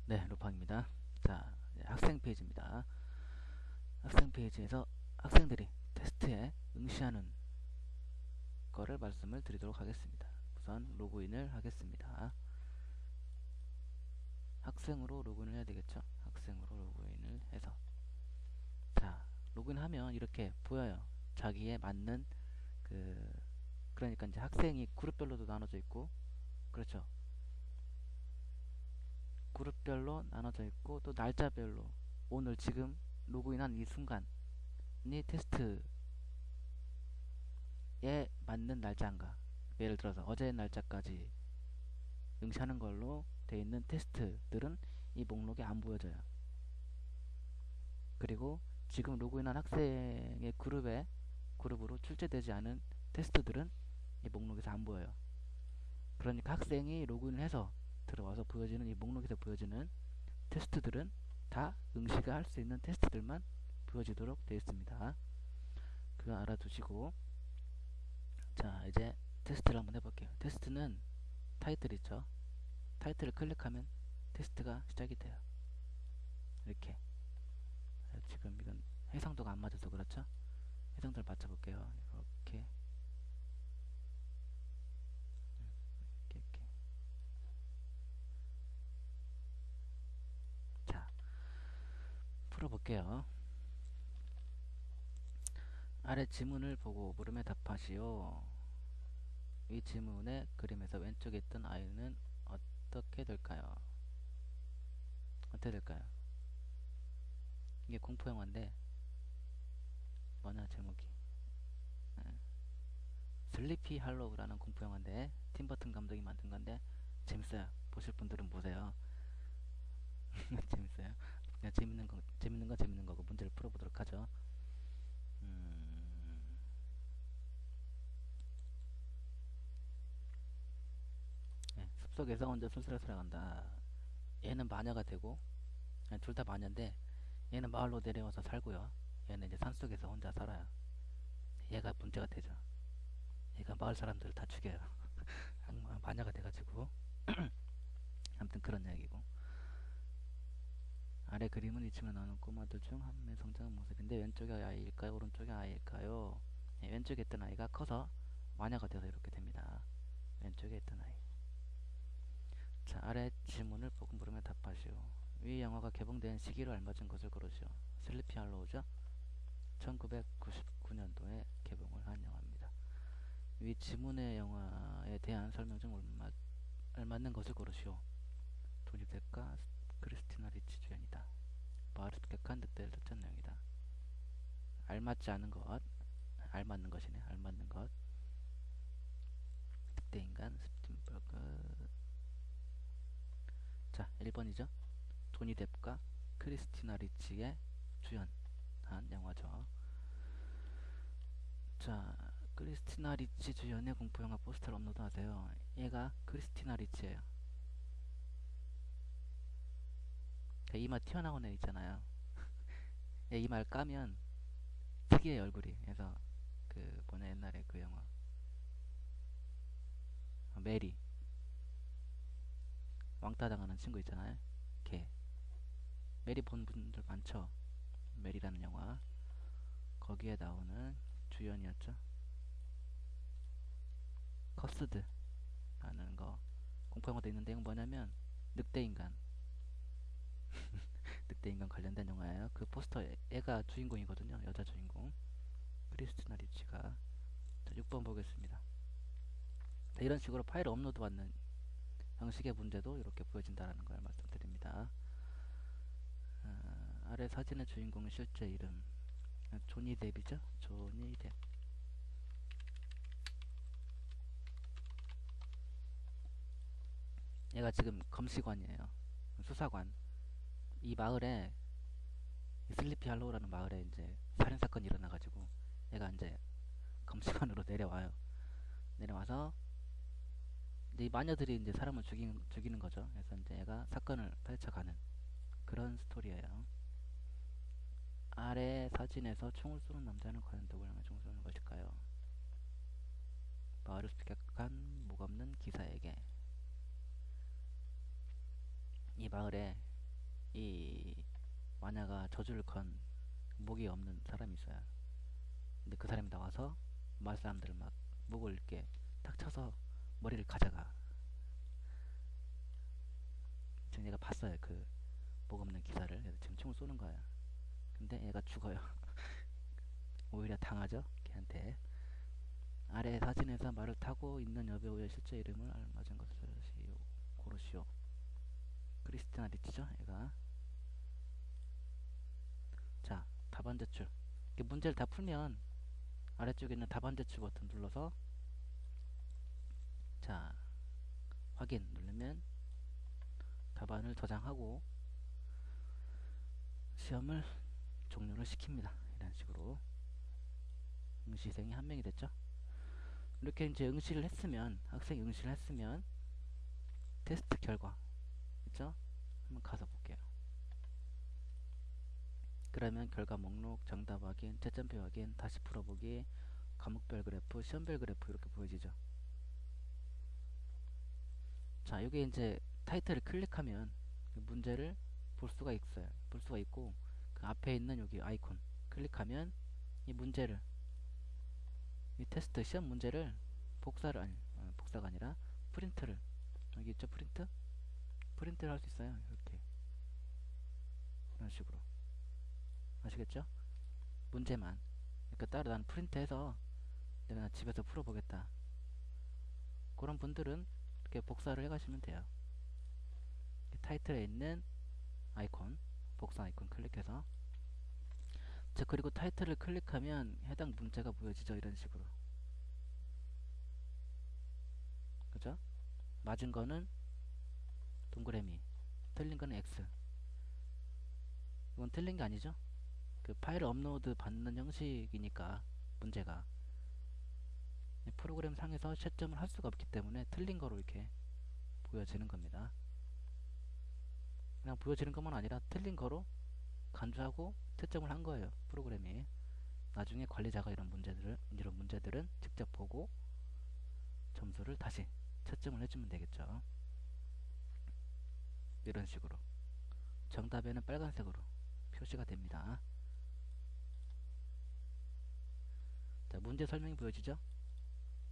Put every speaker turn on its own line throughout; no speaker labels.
네, 루팡입니다. 자, 이제 학생 페이지입니다. 학생 페이지에서 학생들이 테스트에 응시하는 거를 말씀을 드리도록 하겠습니다. 우선 로그인을 하겠습니다. 학생으로 로그인을 해야 되겠죠? 학생으로 로그인을 해서 자, 로그인하면 이렇게 보여요. 자기에 맞는 그 그러니까 이제 학생이 그룹별로도 나눠져 있고 그렇죠. 그룹별로 나눠져 있고 또 날짜별로 오늘 지금 로그인한 이 순간이 테스트 에 맞는 날짜인가 예를 들어서 어제 날짜까지 응시하는 걸로 되어 있는 테스트들은 이 목록에 안 보여져요. 그리고 지금 로그인한 학생의 그룹으로 출제되지 않은 테스트들은 이 목록에서 안 보여요. 그러니까 학생이 로그인을 해서 들어와서 보여지는 이 목록에서 보여지는 테스트들은 다 응시가 할 수 있는 테스트들만 보여지도록 되어 있습니다. 그거 알아두시고 자 이제 테스트를 한번 해볼게요. 테스트는 타이틀 있죠. 타이틀을 클릭하면 테스트가 시작이 돼요. 이렇게 지금 이건 해상도가 안 맞아서 그렇죠. 해상도를 맞춰볼게요. 이렇게 이렇게 자 풀어볼게요. 아래 지문을 보고 물음에 답하시오. 이 지문의 그림에서 왼쪽에 있던 아이는 어떻게 될까요? 어떻게 될까요? 이게 공포영화인데 뭐냐 제목이 슬리피 할로우라는 공포영화인데 팀버튼 감독이 만든 건데 재밌어요. 보실 분들은 보세요. 재밌어요. 그냥 재밌는 거고 문제를 풀어보도록 하죠. 음, 네, 숲속에서 혼자 술술을 살아간다. 얘는 마녀가 되고 둘 다 마녀인데 얘는 마을로 내려와서 살고요. 얘는 이제 산속에서 혼자 살아요. 얘가 문제가 되죠. 얘가 마을 사람들을 다 죽여요. 마녀가 돼가지고 아무튼 그런 이야기고 아래 그림은 이치면 나오는 꼬마들 중 한 명의 성장한 모습인데 왼쪽이 아이일까요? 오른쪽이 아이일까요? 예, 왼쪽에 있던 아이가 커서 마녀가 되어서 이렇게 됩니다. 왼쪽에 있던 아이. 자, 아래 지문을 보고 물으면 답하시오. 위 영화가 개봉된 시기를 알맞은 것을 고르시오. 슬리피 할로우죠? 1999년도에 개봉을 한 영화입니다. 위 지문의 영화에 대한 설명 중 알맞는 것을 고르시오. 조니 뎁과 크리스티나 리치 주연이다. 마을을 습격한 늑대를 쫓은 내용이다. 알맞지 않은 것, 알맞는 것이네. 알맞는 것. 늑대인간 스팀버그. 자, 1번이죠. 조니 뎁과 크리스티나 리치의 주연한 영화죠. 자, 크리스티나 리치 주연의 공포영화 포스터를 업로드하세요. 얘가 크리스티나 리치예요. 이마 튀어나온 애 있잖아요. 이마를 까면 특이해 얼굴이. 그래서 그 뭐냐 옛날에 그 영화 메리 왕따 당하는 친구 있잖아요. 걔 메리 본 분들 많죠. 메리라는 영화 거기에 나오는 주연이었죠. 커스드라는 거 공포영화도 있는데 이건 뭐냐면 늑대인간 늑대인간 관련된 영화예요. 그 포스터 애가 주인공이거든요. 여자 주인공 크리스티나 리치가. 자, 6번 보겠습니다. 자, 이런 식으로 파일을 업로드 받는 형식의 문제도 이렇게 보여진다는 걸 말씀드립니다. 아래 사진의 주인공의 실제 이름 조니 뎁이죠. 조니 뎁. 얘가 지금 검시관이에요. 수사관. 이 마을에 슬리피 할로우라는 마을에 이제 살인 사건이 일어나가지고 얘가 이제 검시관으로 내려와요. 내려와서 이제 이 마녀들이 이제 사람을 죽이는 거죠. 그래서 이제 얘가 사건을 펼쳐가는 그런 스토리예요. 아래 사진에서 총을 쏘는 남자는 과연 누구를 향해 총을 쏘는 것일까요? 마을을 습격한 목없는 기사에게. 이 마을에 이 마녀가 저주를 건 목이 없는 사람이 있어요. 근데 그 사람이 나와서 마을 사람들을 막 목을 이렇게 탁 쳐서 머리를 가져가. 지금 얘가 봤어요. 그 목 없는 기사를. 그래서 지금 총을 쏘는 거야. 근데 얘가 죽어요. 오히려 당하죠. 걔한테. 아래 사진에서 말을 타고 있는 여배우의 실제 이름을 알맞은 것을 고르시오. 크리스티나 리치죠. 얘가. 자, 답안 제출. 문제를 다 풀면 아래쪽에 있는 답안 제출 버튼 눌러서 자, 확인 누르면 답안을 저장하고 시험을 종료를 시킵니다. 이런 식으로 응시생이 한 명이 됐죠. 이렇게 이제 응시를 했으면, 학생이 응시를 했으면 테스트 결과 있죠? 한번 가서 볼게요. 그러면 결과 목록, 정답 확인, 채점표 확인, 다시 풀어보기, 과목별 그래프, 시험별 그래프 이렇게 보여지죠. 자, 여기 이제 타이틀을 클릭하면 문제를 볼 수가 있어요. 볼 수가 있고, 그 앞에 있는 여기 아이콘 클릭하면 이 문제를, 이 테스트 시험 문제를 복사를 복사가 아니라 프린트를, 여기 있죠, 프린트를 할 수 있어요. 이렇게 이런 식으로. 아시겠죠? 문제만 그러니까 따로 나는 프린트해서 내가 집에서 풀어보겠다, 그런 분들은 이렇게 복사를 해가시면 돼요. 타이틀에 있는 아이콘, 복사 아이콘 클릭해서. 자, 그리고 타이틀을 클릭하면 해당 문제가 보여지죠. 이런 식으로. 그죠? 맞은 거는 동그라미, 틀린 거는 X. 이건 틀린 게 아니죠. 그 파일 업로드 받는 형식이니까 문제가 프로그램 상에서 채점을 할 수가 없기 때문에 틀린 거로 이렇게 보여지는 겁니다. 그냥 보여지는 것만 아니라 틀린 거로 간주하고 채점을 한 거예요. 프로그램이. 나중에 관리자가 이런 문제들은 직접 보고 점수를 다시 채점을 해주면 되겠죠. 이런 식으로 정답에는 빨간색으로 표시가 됩니다. 자, 문제 설명이 보여지죠?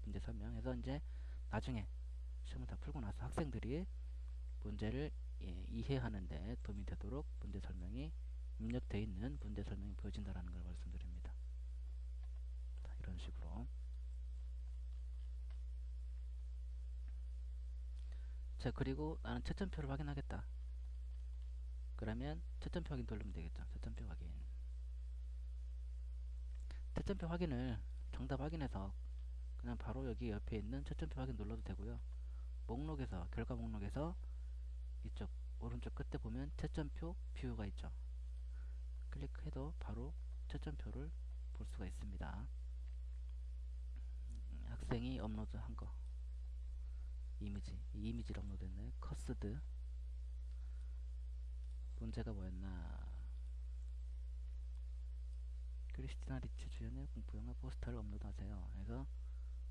문제 설명해서 이제 나중에 시험을 다 풀고 나서 학생들이 문제를 이해하는데 도움이 되도록 문제 설명이 입력되어 있는 문제 설명이 보여진다는 걸 말씀드립니다. 자, 이런 식으로. 자, 그리고 나는 채점표를 확인하겠다. 그러면 채점표 확인 누르면 되겠죠. 채점표 확인. 채점표 확인을 정답 확인해서 그냥 바로 여기 옆에 있는 채점표 확인 눌러도 되고요. 목록에서, 결과 목록에서 이쪽 오른쪽 끝에 보면 채점표 뷰가 있죠. 클릭해도 바로 채점표를 볼 수가 있습니다. 학생이 업로드한 거, 이미지를 업로드했네. 커스드. 문제가 뭐였나? 크리스티나 리치 주연의 공포영화 포스터를 업로드하세요. 그래서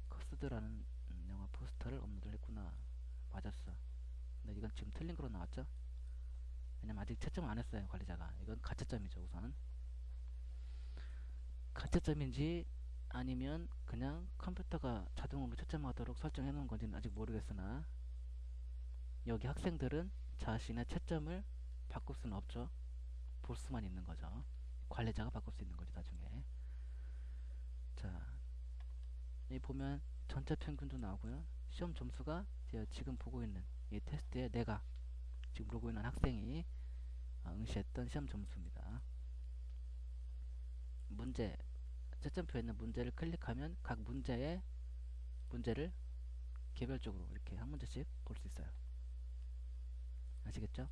커스드라는 영화 포스터를 업로드를 했구나. 맞았어. 근데 이건 지금 틀린 거로 나왔죠? 왜냐면 아직 채점을 안 했어요, 관리자가. 이건 가채점이죠. 우선 가채점인지 아니면 그냥 컴퓨터가 자동으로 채점하도록 설정해 놓은 건지는 아직 모르겠으나, 여기 학생들은 자신의 채점을 바꿀 수는 없죠. 볼 수만 있는 거죠. 관리자가 바꿀 수 있는 거죠, 나중에. 자, 여기 보면 전체 평균도 나오고요. 시험 점수가 지금 보고 있는 이 테스트에 내가 지금 보고 있는 학생이 응시했던 시험 점수입니다. 문제, 채점표에 있는 문제를 클릭하면 각 문제를 개별적으로 이렇게 한 문제씩 볼 수 있어요. 아시겠죠?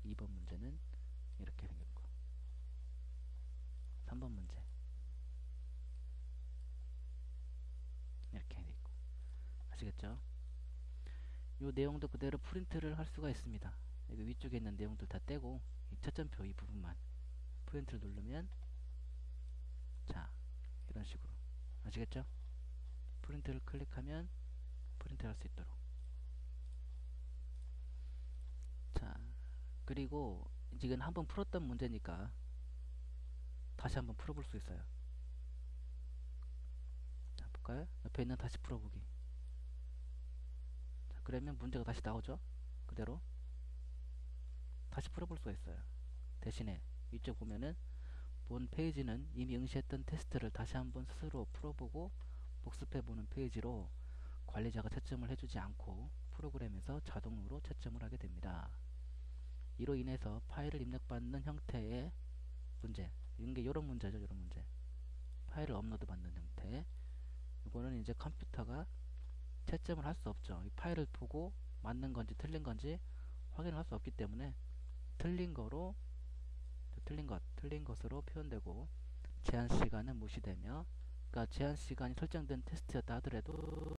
2번 문제는 이렇게 생겼고, 3번 문제 이렇게 돼 있고. 아시겠죠? 이 내용도 그대로 프린트를 할 수가 있습니다. 여기 위쪽에 있는 내용들 다 떼고 이 채점표 이 부분만 프린트를 누르면, 자, 이런 식으로. 아시겠죠? 프린트를 클릭하면 프린트 할 수 있도록. 자, 그리고 지금 한번 풀었던 문제니까 다시 한번 풀어볼 수 있어요. 자, 볼까요? 옆에 있는 다시 풀어보기. 자, 그러면 문제가 다시 나오죠? 그대로 다시 풀어볼 수가 있어요. 대신에 이쪽 보면은 본 페이지는 이미 응시했던 테스트를 다시 한번 스스로 풀어보고 복습해보는 페이지로 관리자가 채점을 해주지 않고 프로그램에서 자동으로 채점을 하게 됩니다. 이로 인해서 파일을 입력받는 형태의 문제, 이게 이런 문제죠. 이런 문제. 파일을 업로드 받는 형태. 이거는 이제 컴퓨터가 채점을 할 수 없죠. 이 파일을 보고 맞는 건지 틀린 건지 확인을 할 수 없기 때문에 틀린 거로 틀린 것으로 표현되고 제한 시간은 무시되며, 그러니까 제한 시간이 설정된 테스트였다 하더라도